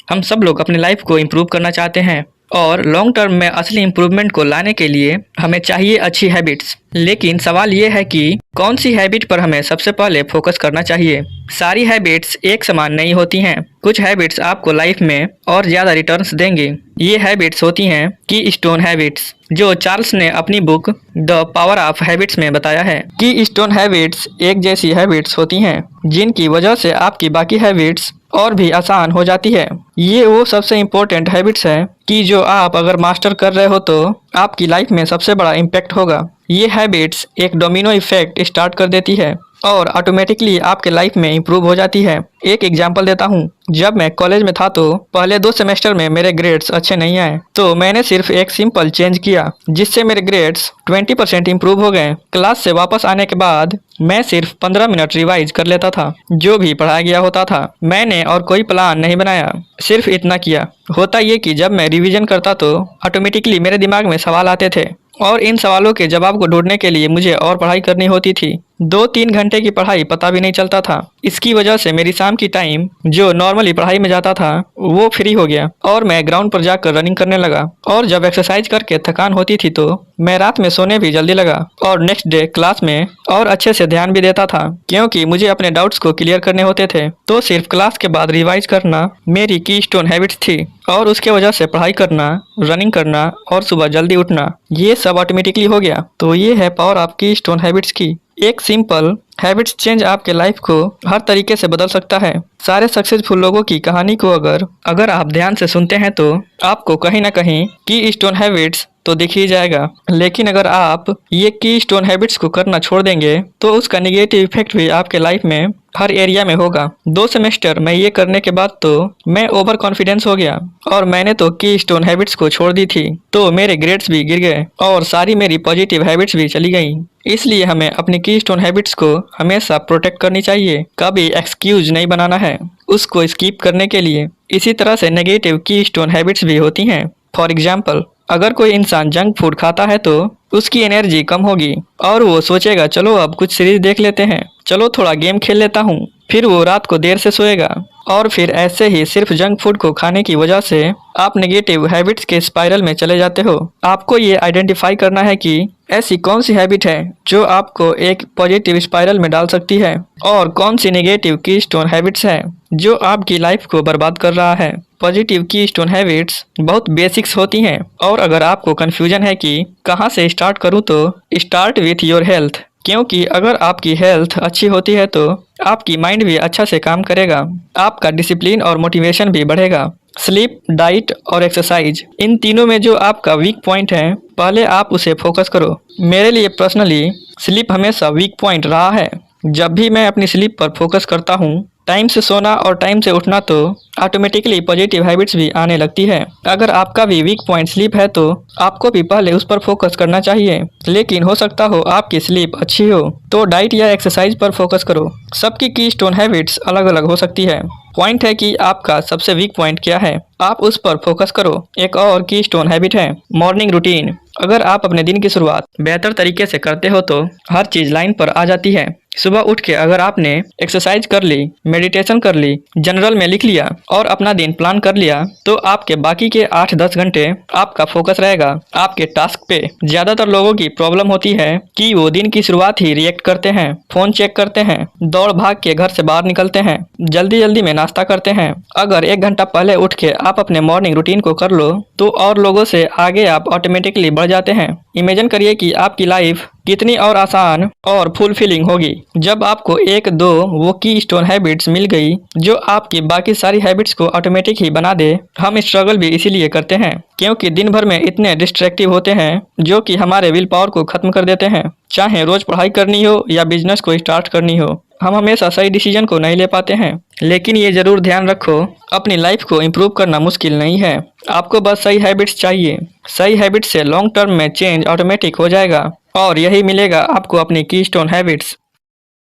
हम सब लोग अपनी लाइफ को इम्प्रूव करना चाहते हैं और लॉन्ग टर्म में असली इम्प्रूवमेंट को लाने के लिए हमें चाहिए अच्छी हैबिट्स। लेकिन सवाल ये है कि कौन सी हैबिट पर हमें सबसे पहले फोकस करना चाहिए। सारी हैबिट्स एक समान नहीं होती हैं। कुछ हैबिट्स आपको लाइफ में और ज़्यादा रिटर्न्स देंगी। ये हैबिट्स होती हैं की स्टोन हैबिट्स, जो चार्ल्स ने अपनी book the power of habits में बताया है। की स्टोन हैबिट्स एक जैसी हैबिट्स होती हैं जिनकी वजह से आपकी बाकी हैबिट्स और भी आसान हो जाती है। ये वो सबसे इम्पोर्टेंट हैबिट्स है कि जो आप अगर मास्टर कर रहे हो तो आपकी लाइफ में सबसे बड़ा इम्पैक्ट होगा। ये हैबिट्स एक डोमिनो इफेक्ट स्टार्ट कर देती है और ऑटोमेटिकली आपके लाइफ में इम्प्रूव हो जाती है। एक एग्जांपल देता हूँ। जब मैं कॉलेज में था तो पहले 2 सेमेस्टर में मेरे ग्रेड्स अच्छे नहीं आए, तो मैंने सिर्फ एक सिंपल चेंज किया जिससे मेरे ग्रेड्स 20% इम्प्रूव हो गए। क्लास से वापस आने के बाद मैं सिर्फ 15 मिनट रिवाइज कर लेता था जो भी पढ़ाया गया होता था। मैंने और कोई प्लान नहीं बनाया, सिर्फ इतना किया। होता ये कि जब मैं रिवीजन करता तो ऑटोमेटिकली मेरे दिमाग में सवाल आते थे और इन सवालों के जवाब को ढूंढने के लिए मुझे और पढ़ाई करनी होती थी। 2-3 घंटे की पढ़ाई पता भी नहीं चलता था। इसकी वजह से मेरी शाम की टाइम जो नॉर्मली पढ़ाई में जाता था वो फ्री हो गया और मैं ग्राउंड पर जाकर रनिंग करने लगा। और जब एक्सरसाइज करके थकान होती थी तो मैं रात में सोने भी जल्दी लगा और नेक्स्ट डे क्लास में और अच्छे से ध्यान भी देता था क्योंकि मुझे अपने डाउट्स को क्लियर करने होते थे। तो सिर्फ क्लास के बाद रिवाइज करना मेरी की स्टोन हैबिट्स थी और उसके वजह से पढ़ाई करना, रनिंग करना और सुबह जल्दी उठना ये सब ऑटोमेटिकली हो गया। तो ये है पावर आपकी स्टोन हैबिट्स की। एक सिंपल हैबिट्स चेंज आपके लाइफ को हर तरीके से बदल सकता है। सारे सक्सेसफुल लोगों की कहानी को अगर आप ध्यान से सुनते हैं तो आपको कहीं ना कहीं की स्टोन हैबिट्स तो दिख ही जाएगा। लेकिन अगर आप ये की स्टोन हैबिट्स को करना छोड़ देंगे तो उसका नेगेटिव इफेक्ट भी आपके लाइफ में हर एरिया में होगा। 2 सेमेस्टर में ये करने के बाद तो मैं ओवर कॉन्फिडेंस हो गया और मैंने तो की स्टोन हैबिट्स को छोड़ दी थी, तो मेरे ग्रेड्स भी गिर गए और सारी मेरी पॉजिटिव हैबिट्स भी चली गई। इसलिए हमें अपनी की स्टोन हैबिट्स को हमेशा प्रोटेक्ट करनी चाहिए, कभी एक्सक्यूज नहीं बनाना है उसको स्किप करने के लिए। इसी तरह से नेगेटिव की स्टोन हैबिट्स भी होती हैं। फॉर एग्जाम्पल, अगर कोई इंसान जंक फूड खाता है तो उसकी एनर्जी कम होगी और वो सोचेगा चलो अब कुछ सीरीज देख लेते हैं, चलो थोड़ा गेम खेल लेता हूँ। फिर वो रात को देर से सोएगा और फिर ऐसे ही सिर्फ जंक फूड को खाने की वजह से आप नेगेटिव हैबिट्स के स्पाइरल में चले जाते हो। आपको ये आइडेंटिफाई करना है कि ऐसी कौन सी हैबिट है जो आपको एक पॉजिटिव स्पाइरल में डाल सकती है और कौन सी नेगेटिव की स्टोन हैबिट्स है जो आपकी लाइफ को बर्बाद कर रहा है। पॉजिटिव की स्टोन हैबिट्स बहुत बेसिक्स होती हैं और अगर आपको कंफ्यूजन है कि कहाँ से स्टार्ट करूँ तो स्टार्ट विथ योर हेल्थ, क्योंकि अगर आपकी हेल्थ अच्छी होती है तो आपकी माइंड भी अच्छा से काम करेगा, आपका डिसिप्लिन और मोटिवेशन भी बढ़ेगा। स्लीप, डाइट और एक्सरसाइज, इन तीनों में जो आपका वीक पॉइंट है पहले आप उसे फोकस करो। मेरे लिए पर्सनली स्लीप हमेशा वीक पॉइंट रहा है। जब भी मैं अपनी स्लीप पर फोकस करता हूँ, टाइम से सोना और टाइम से उठना, तो ऑटोमेटिकली पॉजिटिव हैबिट्स भी आने लगती है। अगर आपका भी वीक पॉइंट स्लीप है तो आपको भी पहले उस पर फोकस करना चाहिए। लेकिन हो सकता हो आपकी स्लीप अच्छी हो तो डाइट या एक्सरसाइज पर फोकस करो। सबकी की स्टोन हैबिट्स अलग अलग हो सकती है। पॉइंट है कि आपका सबसे वीक पॉइंट क्या है, आप उस पर फोकस करो। एक और की स्टोन हैबिट है मॉर्निंग रूटीन। अगर आप अपने दिन की शुरुआत बेहतर तरीके से करते हो तो हर चीज लाइन पर आ जाती है। सुबह उठ के अगर आपने एक्सरसाइज कर ली, मेडिटेशन कर ली, जनरल में लिख लिया और अपना दिन प्लान कर लिया तो आपके बाकी के 8-10 घंटे आपका फोकस रहेगा आपके टास्क पे। ज्यादातर लोगों की प्रॉब्लम होती है कि वो दिन की शुरुआत ही रिएक्ट करते हैं, फोन चेक करते हैं, दौड़ भाग के घर से बाहर निकलते हैं, जल्दी जल्दी में नाश्ता करते हैं। अगर 1 घंटा पहले उठ के आप अपने मॉर्निंग रूटीन को कर लो तो और लोगों से आगे आप ऑटोमेटिकली बढ़ जाते हैं। इमेजिन करिए कि आपकी लाइफ कितनी और आसान और फुलफिलिंग होगी जब आपको 1-2 वो की स्टोन हैबिट्स मिल गई जो आपकी बाकी सारी हैबिट्स को ऑटोमेटिक ही बना दे। हम स्ट्रगल भी इसीलिए करते हैं क्योंकि दिन भर में इतने डिस्ट्रैक्टिव होते हैं जो कि हमारे विल पावर को खत्म कर देते हैं। चाहे रोज पढ़ाई करनी हो या बिजनेस को स्टार्ट करनी हो, हम हमेशा सही डिसीजन को नहीं ले पाते हैं। लेकिन ये जरूर ध्यान रखो, अपनी लाइफ को इम्प्रूव करना मुश्किल नहीं है, आपको बस सही हैबिट्स चाहिए। सही हैबिट्स से लॉन्ग टर्म में चेंज ऑटोमेटिक हो जाएगा और यही मिलेगा आपको अपनी की स्टोन हैबिट्स।